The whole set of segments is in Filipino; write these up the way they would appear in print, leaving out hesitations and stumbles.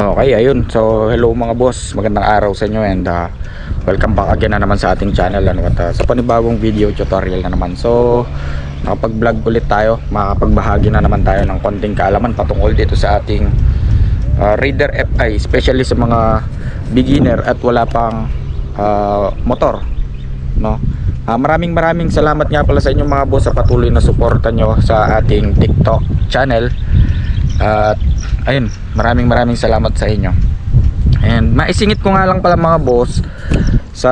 Okay, ayun. So, hello mga boss. Magandang araw sa inyo and welcome back again na naman sa ating channel at sa panibagong video tutorial na naman. So, nakapag-vlog ulit tayo. Makapagbahagi na naman tayo ng konting kaalaman patungkol dito sa ating Raider FI, especially sa mga beginner at wala pang motor, no? Maraming salamat nga pala sa inyo mga boss sa patuloy na suporta nyo sa ating TikTok channel. At ayun, maraming salamat sa inyo. And maisingit ko nga lang pala mga boss sa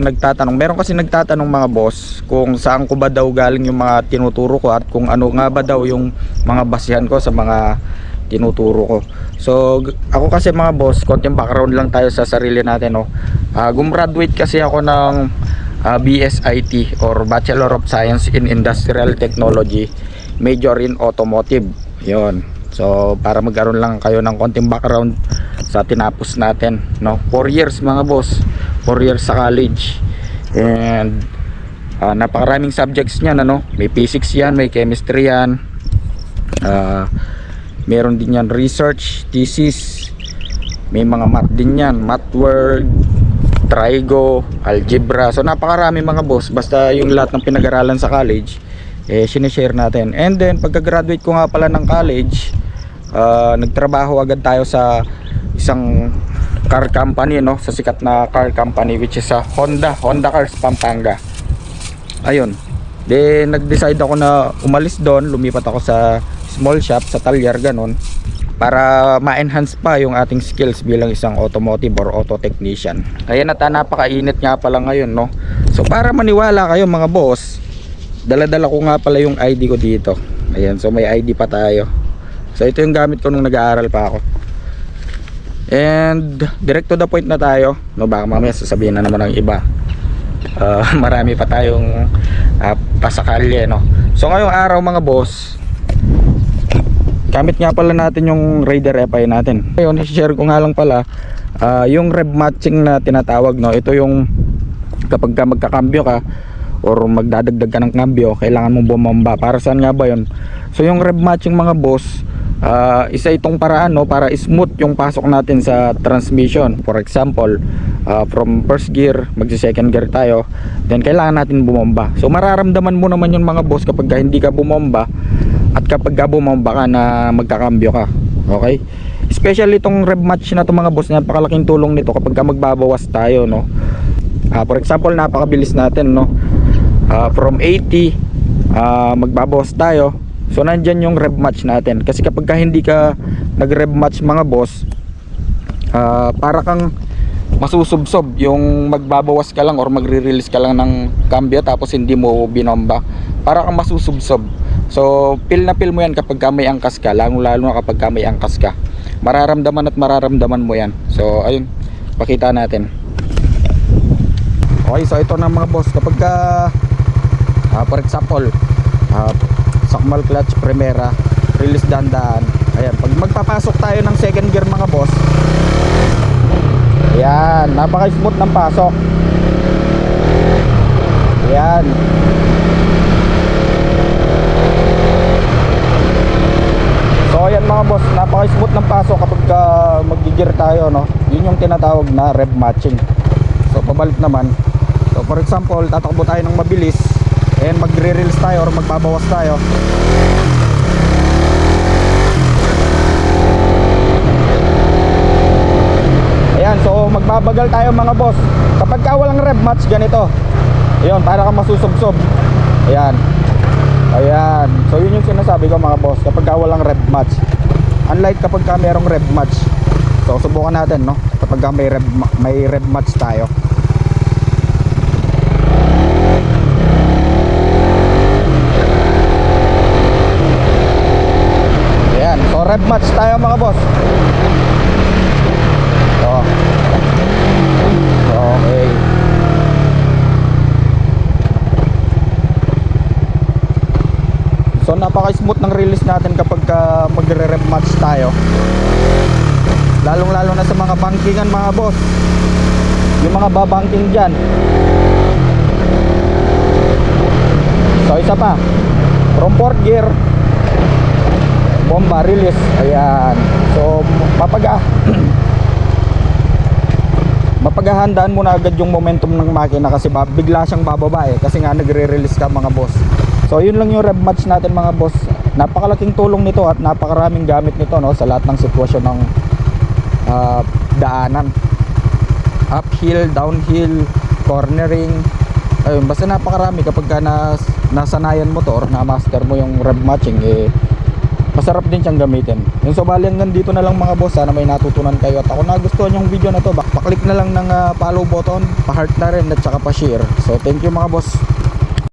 nagtatanong. Meron kasi nagtatanong mga boss kung saan ko ba daw galing yung mga tinuturo ko at kung ano nga ba daw yung mga basihan ko sa mga tinuturo ko. So ako kasi mga boss, konting background lang tayo sa sarili natin, no? Gumraduate kasi ako ng BSIT or Bachelor of Science in Industrial Technology, major in automotive. Yun. So para magkaroon lang kayo ng konting background sa tinapos natin, no? 4 years mga boss, 4 years sa college. And napakaraming subjects niyan, ano? May physics yan, may chemistry yan, meron din yan research, thesis, may mga math din yan, math word, trigo, algebra. So napakarami mga boss, basta yung lahat ng pinag-aralan sa college sinishare natin. And then pagka-graduate ko nga pala ng college, nagtrabaho agad tayo sa isang car company, no? Sa sikat na car company which is Honda Cars Pampanga. Ayun. Then nag-decide ako na umalis doon, lumipat ako sa small shop sa Talyar, ganun, para ma-enhance pa yung ating skills bilang isang automotive or auto technician. Ayan, at napakainit nga pala ngayon, no? So para maniwala kayo mga boss, dala-dala ko nga pala yung ID ko dito. Ayan, so may ID pa tayo. So ito yung gamit ko nung nag-aaral pa ako. And direct to the point na tayo, no? Baka mamaya sasabihin na naman ng iba marami pa tayong pasakalye, no? So ngayong araw mga boss, gamit nga pala natin yung Raider FI natin. Ngayon, i-share ko nga lang pala yung rev matching na tinatawag, no? Ito yung kapag ka magkakambyo ka or magdadagdag ka ng kambyo, kailangan mong bumamba. Para saan nga ba yun? So yung rev matching mga boss, isa itong paraan, no, para smooth yung pasok natin sa transmission. For example, from first gear magsi second gear tayo, then kailangan natin bumomba. So mararamdaman mo naman yun mga boss kapag hindi ka bumomba at kapag bumomba ka na magkakambyo ka. Okay? Especially itong rev match na to mga boss, napakalaking tulong nito kapag ka magbabawas tayo, no? For example, napakabilis natin, no? From 80 magbabawas tayo. So nandyan yung rev match natin. Kasi kapag ka hindi ka nag rev match mga boss, para kang masusubsob, yung magbabawas ka lang or magre-release ka lang ng cambio tapos hindi mo binomba, para kang masusubsob. So feel na feel mo yan kapag ka may angkas ka, lalo na kapag ka may angkas ka, mararamdaman mo yan. So ayun, pakita natin. Okay, so ito na mga boss, kapag ka for example sakmal clutch primera, release dahan-dahan. Ayan, pag magpapasok tayo ng second gear mga boss, ayan, napaka-smooth ng pasok. Ayan. So ayan mga boss, napaka-smooth ng pasok kapag mag-gear tayo, no? Yun yung tinatawag na rev matching. So pabalik naman. So for example, tatakbo tayo ng mabilis and magre-release tayo or magbabawas tayo. Ayan, so magbabagal tayo mga boss. Kapag ka walang rev match, ganito. Ayun, para kang masusubsob. Ayan. Ayan. So yun yung sinasabi ko mga boss, kapag ka walang rev match. Unlike kapag ka merong rev match. So subukan natin, no? Kapag ka may rev match tayo. Ayan, so rev match tayo mga boss. So okay. So napaka-smooth ng release natin kapag magre-rev match tayo. Lalong-lalo na sa mga bankingan mga boss. Yung mga babanking dyan. So isa pa, from 4th gear bomba release. Ayan. So paghahandaan mo na agad yung momentum ng makina kasi bigla siyang bababa kasi nga nagre-release ka mga boss. So yun lang yung rev match natin mga boss. Napakalaking tulong nito at napakaraming gamit nito, no, sa lahat ng sitwasyon ng daanan. Uphill, downhill, cornering, ayun, basta napakarami kapag ka nasanayan mo to or na-master mo yung rev matching, masarap din siyang gamitin. Yung so bali hanggang dito na lang mga boss, sana may natutunan kayo at ako nagustuhan yung video na to, pa-click na lang ng follow button, pa-heart na rin at saka pa-share. So thank you mga boss.